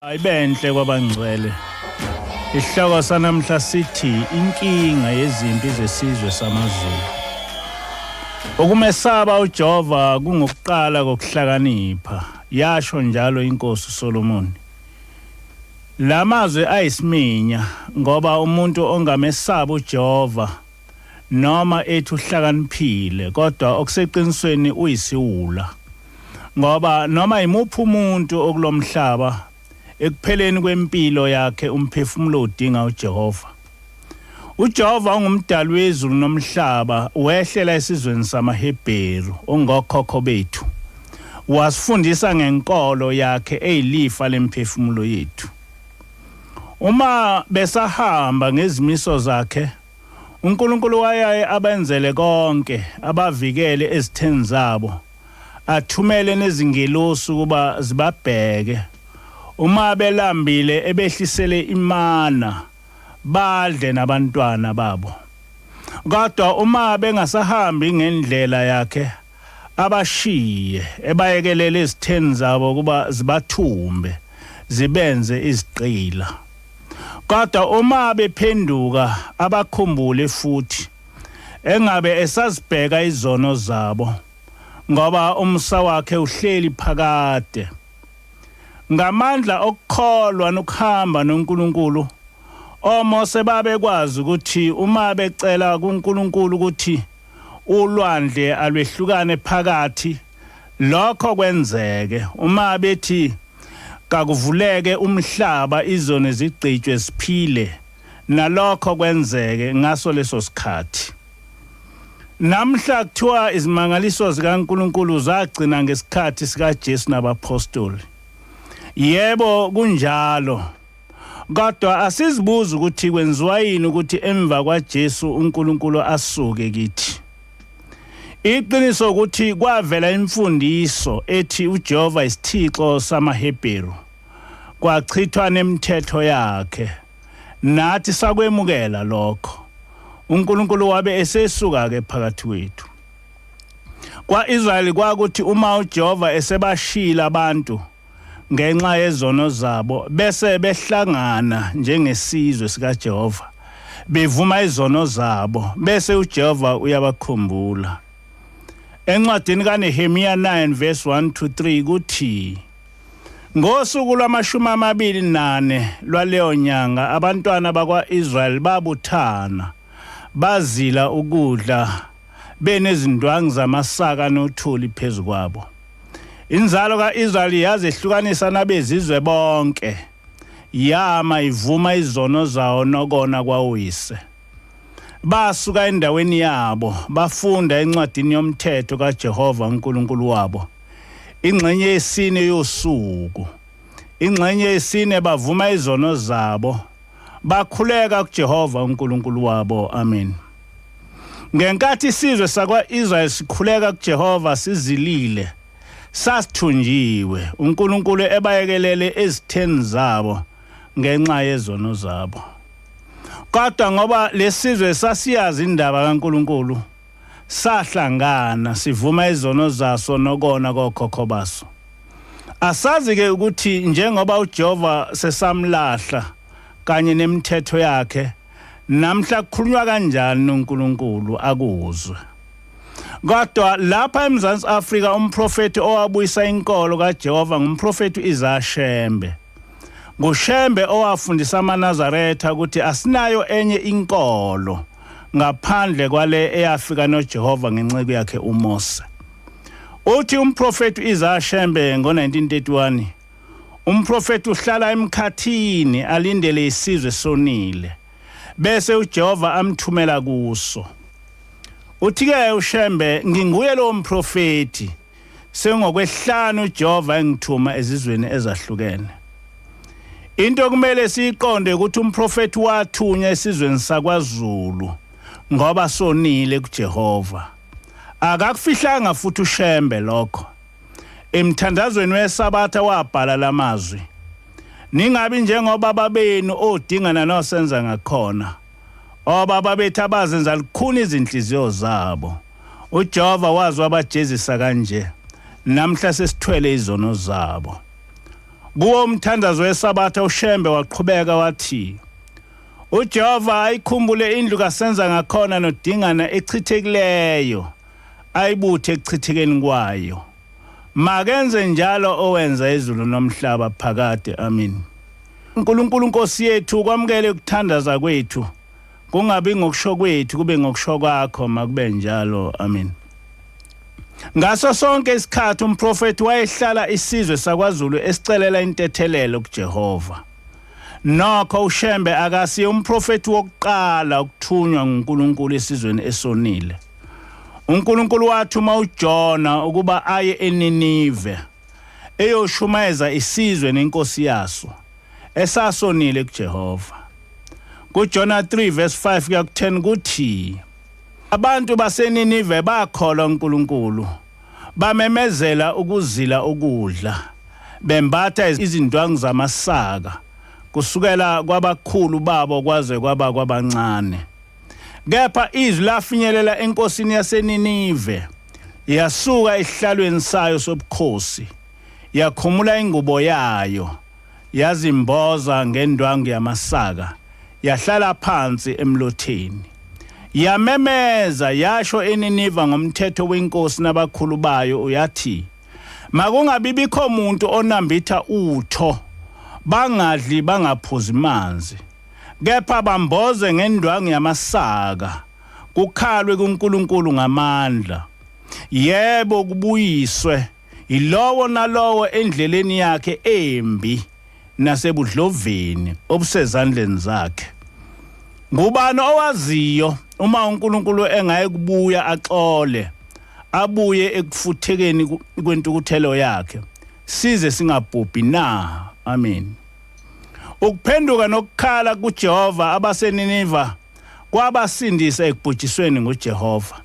Ayibenhle kwabangcwele. Isihloko sanamhla sithi inkinga yezimpi zesizwe samaZulu. Ukumesaba uJehova kungokuqala kokuhlakanipha, yasho njalo inkosi uSolomon. Lamazwi ayisiminya ngoba umuntu ongamesaba uJehova noma ethi uhlakaniphile kodwa okuseqinisweni uyisiwula. Ngoba noma imuphi umuntu okulomhlaba ekupheleni kwempilo yakhe umphefumulo udinga uJehova. uJehova ungumdali wezulu nomhlaba, wehlela esizweni samaHebheru ongokhokho bethu. Wasifundisa ngenkolo yakhe eyilifa lemphefumulo yethu. Uma besahamba ngezimiso zakhe, uNkulunkulu wayaye abenzele konke, abavikele ezitheni zabo, athumele nezingelosi kuba zibabheke. Uma belambile ebehlisele imana badle nabantwana babo. Kodwa uma bengasahambi ngendlela yakhe abashiye ebayekelele izitheni zabo kuba zibathumbe zibenze iziqila. Kodwa uma bephenduka abakhumbule futhi engabe esazibheka izono zabo ngoba umsa wakhe uhleli phakade. Ngamandla okukholwa nokuhamba noNkulunkulu, oMose babekwazi ukuthi uma becela kuNkulunkulu ukuthi ulwandle alwehlukane phakathi, lokho kwenzeke. Uma bethi kakuvuleke umhlaba izone zigcitshwe siphile, nalokho kwenzeke ngaso leso sikhathi. Namhla kuthiwa izimangaliso zikaNkulunkulu zagcina ngesikhathi sikaJesu nabapostoli. Yebo kunjalo. Kodwa asizibuza ukuthi kwenziwa yini ukuthi emva kwaJesu uNkulunkulu asuke kithi. Iqiniso ukuthi kwavela imfundiso ethi uJehova isithixo samaHebheru. Kwachithwa nemithetho yakhe. Nathi sakwemukela lokho. uNkulunkulu wabe esesuka ke phakathi kwethu. KwaIsrayeli kwakuthi uma uJehova esebashila abantu ngenxa yezono zabo bese behlangana njengesizwe sikaJehova, bevuma izono zabo bese uJehova uyabakhumbula. Encwadini kaNehemiya 9 verse 1-3 kuthi, ngosuku lwama-24 lwaleyo nyanga abantwana bakwa-Israyeli babuthana, bazila ukudla benezindwangu zamasaka nothuli phezu kwabo. Inzalo kaIsrayeli yazehlukanisa nabezizwe bonke, yama ivuma izono zawo nokona kwawuyise. Basuka endaweni yabo, bafunda encwadini yomthetho kaJehova uNkulunkulu wabo. Ingxenye yesine yosuku, ingxenye yesine bavuma izono zabo, bakhuleka kuJehova uNkulunkulu wabo. Amen. Ngenkathi isizwe sakwa-Israyeli sikhuleka kuJehova sizilile, sasithunjiwe, uNkulunkulu ebayekelele ezitheni zabo ngenxa yezono zabo. Kodwa ngoba lesizwe sasiyazi indaba kaNkulunkulu, sahlangana sivuma izono zaso nokona kokhokho baso. Asazi ke ukuthi njengoba uJehova sesamlahla kanye nemithetho yakhe, namhla kukhulunywa kanjani noNkulunkulu akuzwe. Kodwa lapha eMzansi Afrika umprofeti owabuyisa inkolo kaJehova ngumprofeti uIsaya Shembe. NguShembe owafundisa amaNazaretha ukuthi asinayo enye inkolo ngaphandle kwale eyafika noJehova ngenceku yakhe uMose. Uthi umprofeti uIsaya Shembe ngo-1931, umprofeti uhlala emkhathini alindele isizwe sonile, bese uJehova amthumela kuso. Uthi-ke uShembe, nginguye lo mprofeti, sengokwehlanu uJehova engithuma ezizweni ezahlukene. Into kumele siyiqonde ukuthi umprofeti wathunywa esizweni sakwaZulu ngoba sonile kuJehova. Akakufihlanga futhi uShembe lokho. Emthandazweni weSabatha wabhala lamazwi, ningabi njengobaba benu odingana nosenza ngakhona. Obaba bethu abazenza lukhuni izinhliziyo zabo. uJehova wazi wabajezisa kanje, namhla sesithwele izono zabo. Kuwo umthandazo wesabatha uShembe waqhubeka wathi uJehova ayikhumbule indlu kaSenza ngakhona nodingana echithikileyo ayibuthe ekuchithekeni kwayo. Makenze njalo owenza izulu nomhlaba phakade. Amen. uNkulunkulu Nkosi yethu kwamukele ukuthandaza kwethu. Kungabi ngokusho kwethu kube ngokusho kwakho makube njalo. Amen. Ngaso sonke isikhathi umprofeti wayehlala isizwe sakwaZulu esicelela intethelelo kuJehova. Nokho uShembe akasiye umprofeti wokuqala ukuthunywa nguNkulunkulu esizweni esonile. uNkulunkulu wathuma uJona ukuba aye eNinive eyoshumayeza isizwe nenkosi yaso esasonile kuJehova. KuJona 3 verse 5 kuya ku10 kuthi abantu baseNinive bakholwa uNkulunkulu, bamemezela ukuzila ukudla, bembatha izindwangu zamasaka kusukela kwabakhulu babo kwaze kwaba kwabancane. Kepha izwi lafinyelela enkosini yaseNinive, yasuka esihlalweni sayo sobukhosi, yakhumula ingubo yayo, yazimboza ngendwangu yamasaka, yahlala phansi emlotheni. Yamemeza yasho eNinive ngomthetho wenkosi nabakhulu bayo uyathi, makungabibikho umuntu onambitha utho, bangadli bangaphuzi manzi, kepha bamboze ngendwangu yamasaka, kukhalwe kuNkulunkulu ngamandla. Yebo kubuyiswe ilowo nalowo endleleni yakhe embi nasebudloveni obusezandleni zakhe. Ngubani owaziyo uma uNkulunkulu engayekubuya axole, abuye ekufuthekeni kwentukuthelo yakhe, size singabhubhi na? Amen. Ukuphenduka nokukhala kuJehova abaseNinive kwabasindisa ekubhujisweni nguJehova.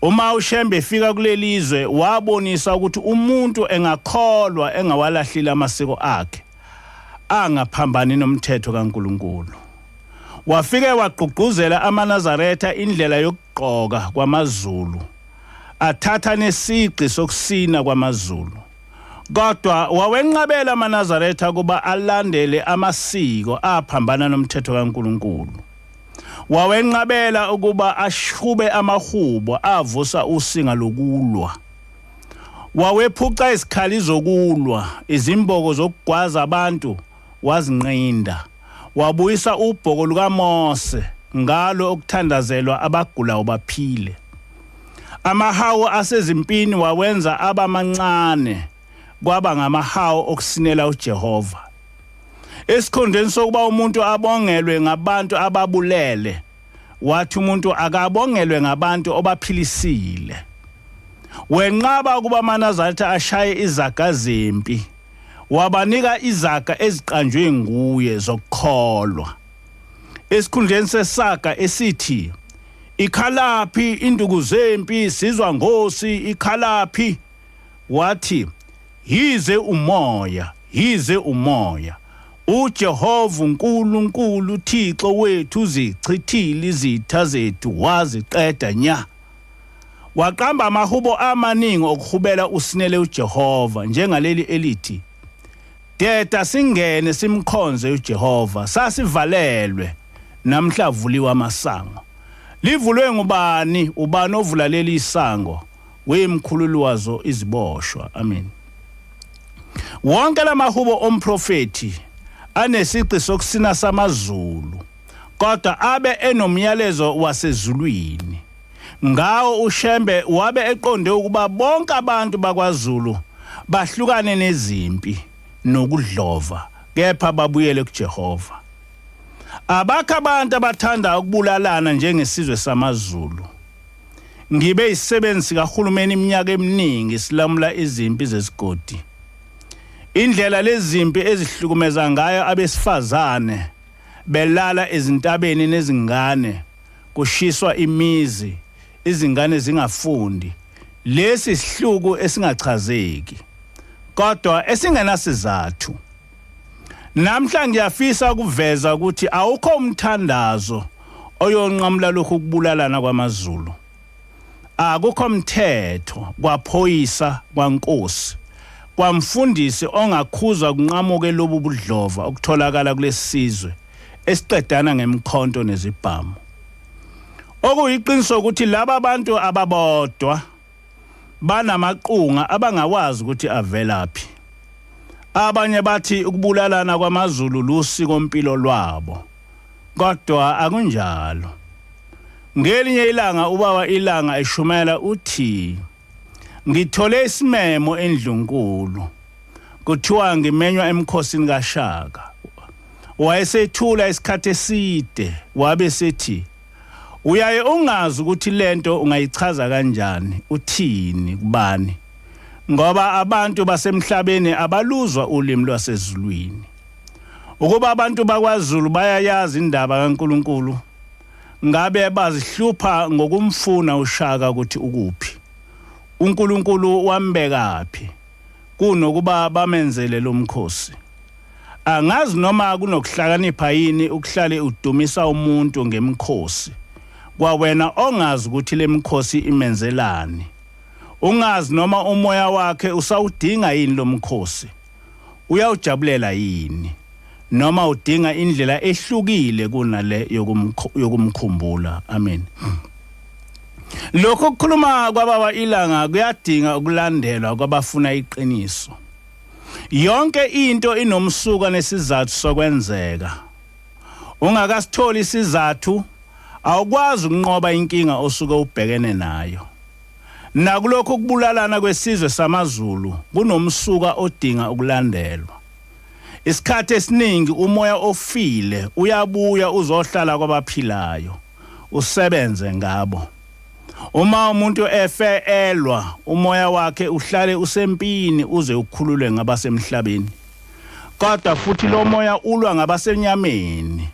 Uma uShembe efika kulelizwe wabonisa ukuthi umuntu engakholwa engawalahlile amasiko akhe, angaphambani nomthetho kaNkulunkulu. Wafike wagqugquzela amaNazaretha indlela yokugqoka kwamaZulu, athatha nesiqi sokusina kwamaZulu. Kodwa wawenqabela amaNazaretha kuba alandele amasiko aphambana nomthetho kaNkulunkulu. Wawenqabela ukuba ashube amahubo avusa usinga lokulwa. Wawephuca izikhali zokulwa, izimboko zokugwaza abantu wazinqinda. Wabuyisa ubhoko lukaMose ngalo okuthandazelwa abagulayo baphile. Amahawu asezimpini wawenza abamancane kwaba ngamahawu okusinela uJehova. Esikhondeni sokuba umuntu abongelwe ngabantu ababulele, wathi umuntu akabongelwe ngabantu obaphilisile. Wenqaba ukuba amaNazaretha ashaye izaga zempi, wabanika izaga eziqanjwe nguye zokukholwa. Esikhundleni sesaga esithi, ikhalaphi induku zempi sizwa ngosi ikhalaphi, wathi yize umoya, yize umoya. uJehova uNkulunkulu uThixo wethu uzichithile izitha zethu waziqeda nya. Waqamba amahubo amaningi okuhubela usinele uJehova njengaleli elithi, deda singene simkhonze uJehova, sasivalelwe namhla vuliwa amasango. Livulwe ngubani? Ubani ovula leli isango? Wemkhululi wazo iziboshwa. Amen. Wonke lamahubo omprofeti anesiqi sokusina samaZulu, kodwa abe enomyalezo wasezulwini. Ngawo uShembe wabe eqonde ukuba bonke abantu bakwaZulu bahlukane nezimpi nokudlova, kepha babuyele kuJehova. Abakho abantu abathanda ukubulalana njengesizwe samaZulu. Ngibe isisebenzi kahulumeni iminyaka eminingi silamula izimpi zesigodi. Indlela lezimpi ezihlukumeza ngayo abesifazane belala ezintabeni nezingane, kushiswa imizi, izingane zingafundi. Lesi sihluku esingachazeki, kodwa esingenasizathu. Namhla ngiyafisa ukuveza ukuthi awukho umthandazo oyonqamula lokhu kubulalana kwamaZulu. Akukho umthetho kwaphoyisa kwaNkosi kwamfundisi ongakhuza kunqamuke lobu budlova okutholakala kulesizwe esiqedana ngemkhonto nezibhamu. Okuyiqiniso ukuthi laba abantu ababodwa banamaqunga abangawazi ukuthi avelaphi. Abanye bathi ukubulalana kwamaZulu lusiko mpilo lwabo. Kodwa akunjalo. Ngelinye ilanga ubaba Ilanga eshumela uthi ngithole isimemo endlunkulu. Kuthiwa ngimenywa emkhosini kaShaka. Wayesethula isikhathi eside wabe sethi uyaye ungazi ukuthi lento ungayichaza kanjani uthini kubani ngoba abantu basemhlabeni abaluzwa ulimi lwasezulwini. Ukuba abantu bakwaZulu bayayazi indaba kaNkuluNkulu ngabe bazihlupha ngokumfuna uShaka ukuthi ukuphi. uNkulunkulu wambekaphi kunokuba bamenzele lo mkhosi. Angazi noma kunokuhlakanipha yini ukuhlale udumisa umuntu ngemkhosi. Kwawena ongazi ukuthi lemkhosi imenzelani. Ungazi noma umoya wakhe usawudinga yini lo mkhosi. Uyawujabulela yini noma udinga indlela ehlukile kunale yokumkhumbula. Amen. Lokho kukhuluma kwababa Ilanga kuyadinga ukulandelwa kwabafuna iqiniso. Yonke into inomsuka nesizathu sokwenzeka. Ungakasitholi isizathu awukwazi ukunqoba inkinga osuke ubhekene nayo. Nakulokho kubulalana kwesizwe samaZulu kunomsuka odinga ukulandelwa. Isikhathi esiningi umoya ofile uyabuya uzohlala kwabaphilayo usebenze ngabo. Uma umuntu elwa umoya wakhe uhlale usempini uze ukhululwe ngabasemhlabeni. Kodwa futhi lo moya ulwa ngabasenyameni.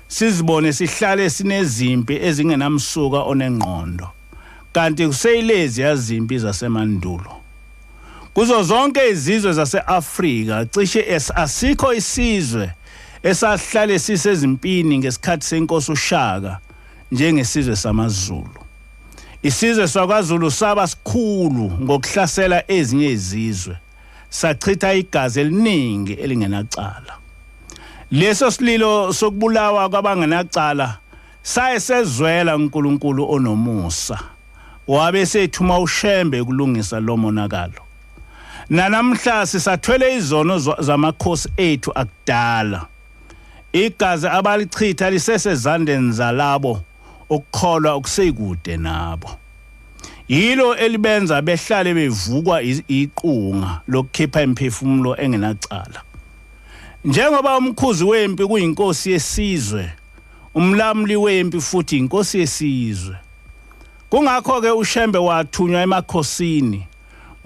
Sizibone sihlale sinezimpi ezingenamsuka onengqondo. Kanti kuseyilezi yazimpi zasemandulo. Kuzo zonke izizwe zaseAfrika cishe asikho isizwe esahlale sisezimpini ngesikhathi senkosi uShaka njengesizwe samaZulu. Isizwe sakwaZulu saba sikhulu ngokuhlasela ezinye izizwe. Sachitha igazi eliningi elingenacala. Leso sililo sokubulawa kwabangenacala sayesezwela uNkulunkulu onomusa. Wabe sethuma uShembe kulungisa lo monakalo. Namhla sisathwele izono zamakhosi ethu akudala. Igazi abalichitha lisesezandeni zalabo ukukholwa okusekude nabo. Yilo elibenza behlale bevukwa iqunga lokukhipha imphefumulo engenacala. Njengoba umkhuzi wempi kuyinkosi yesizwe, umlamli wempi futhi inkosi yesizwe. Kungakho ke uShembe wathunywa emakhosini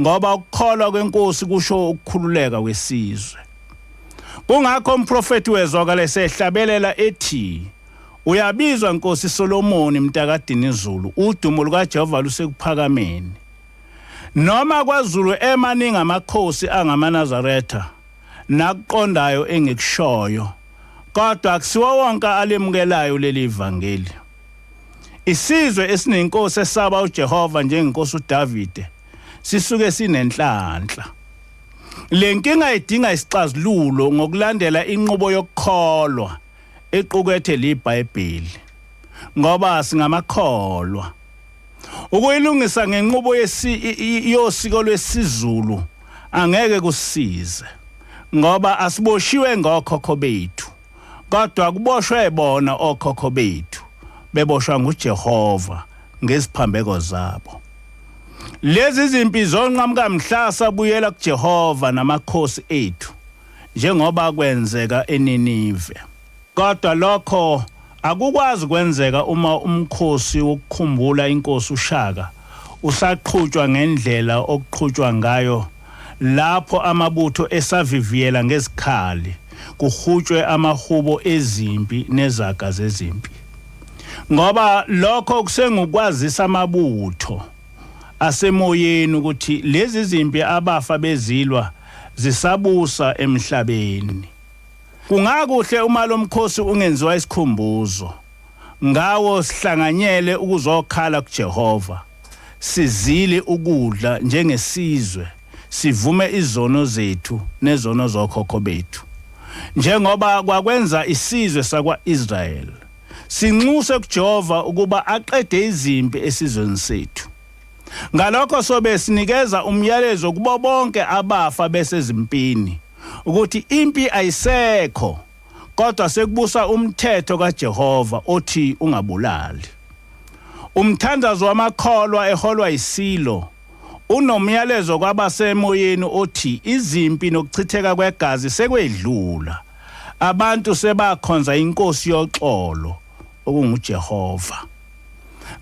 ngoba ukukholwa kwenkosi kusho ukukhululeka kwesizwe. Kungakho umprofeti wezwakala esehlabelela ethi uyabizwa Nkosi Solomoni mntakadini Zulu, udumo lukaJehova lusekuphakameni. Noma kwaZulu emaningi amakhosi angamaNazaretha nakuqondayo engekushoyo, kodwa akusiwo wonke alemukelayo leli ivangeli. Isizwe esinenkosi esaba uJehova njengenkosi uDavide sisuke sinenhlanhla. Lenkinga idinga isixazululo ngokulandela inqubo yokukholwa equkethe liBhayibheli ngoba singamakholwa. Ukuyilungisa ngenqubo yosiko lwesiZulu angeke kusize ngoba asiboshiwe ngokhokho bethu, kodwa kuboshwe bona okhokho bethu beboshwa nguJehova ngeziphambeko zabo. Lezi zimpi zonqamuka mhla sabuyela kuJehova namakhosi ethu njengoba kwenzeka eNinive. Kodwa lokho akukwazi kwenzeka uma umkhosi wokukhumbula inkosi uShaka usaqhutshwa ngendlela okuqhutshwa ngayo lapho amabutho esaviviyela ngezikhali kuhutshwe amahubo ezimpi nezaga zezimpi. Ngoba lokho kusengukwazisa amabutho asemoyeni ukuthi lezi zimpi abafa bezilwa zisabusa emhlabeni. Kungakuhle uma lo mkhosi ungenziwa isikhumbuzo ngawo sihlanganyele ukuzokhala kuJehova, sizile ukudla njengesizwe sivume izono zethu nezono zokhokho bethu njengoba kwakwenza isizwe sakwa-Israel sinxuse kuJehova ukuba aqede izimpi esizweni sethu ngalokho sobe sinikeza umyalezo kubo bonke abafa besezimpini ukuthi impi ayisekho kodwa sekubusa umthetho kaJehova othi ungabulali umthandazo wamakholwa eholwa isilo unomyalezo kwabasemoyeni othi izimpi nokuchitheka kwegazi sekwedlula abantu sebakhonza inkosi yoxolo okunguJehova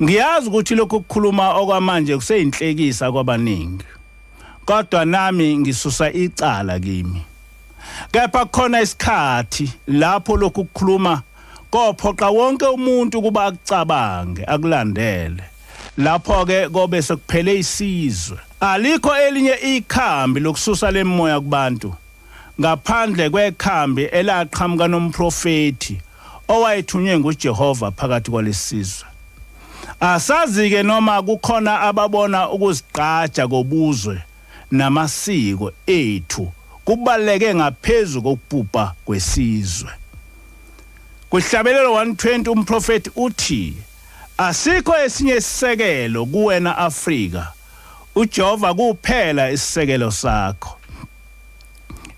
ngiyazi ukuthi lokho kukhuluma okwamanje kuseyinhlekisa kwabaningi kodwa nami ngisusa icala kimi kepha khona isikhathi lapho lokho kukhuluma kophoqa wonke umuntu kuba akucabange akulandele lapho ke kobe sekuphele isizwe alikho elinye ikhambi lokususa lemoya kubantu ngaphandle kwekhambi elaqhamuka nomprofeti owayethunywe nguJehova phakathi kwalesizwe asazi ke noma kukhona ababona ukuzigqaja kobuzwe namasiko ethu kubaleke ngaphezulu kokubhubha kwesizwe kuhlabelelo 120 umprofeti uthi asikho esinye isisekelo kuwena Afrika uJehova kuphela isisekelo sakho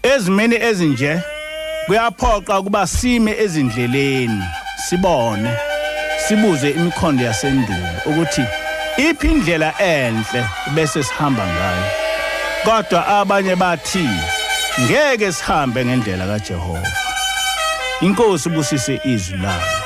ezimeni ezinje kuyaphoqa ukuba sime ezindleleni sibone sibuze imikhondo yasendulo ukuthi iphi indlela enhle bese sihamba ngayo kodwa abanye bathi ngeke sihambe ngendlela kaJehova inkosi busise izwi layo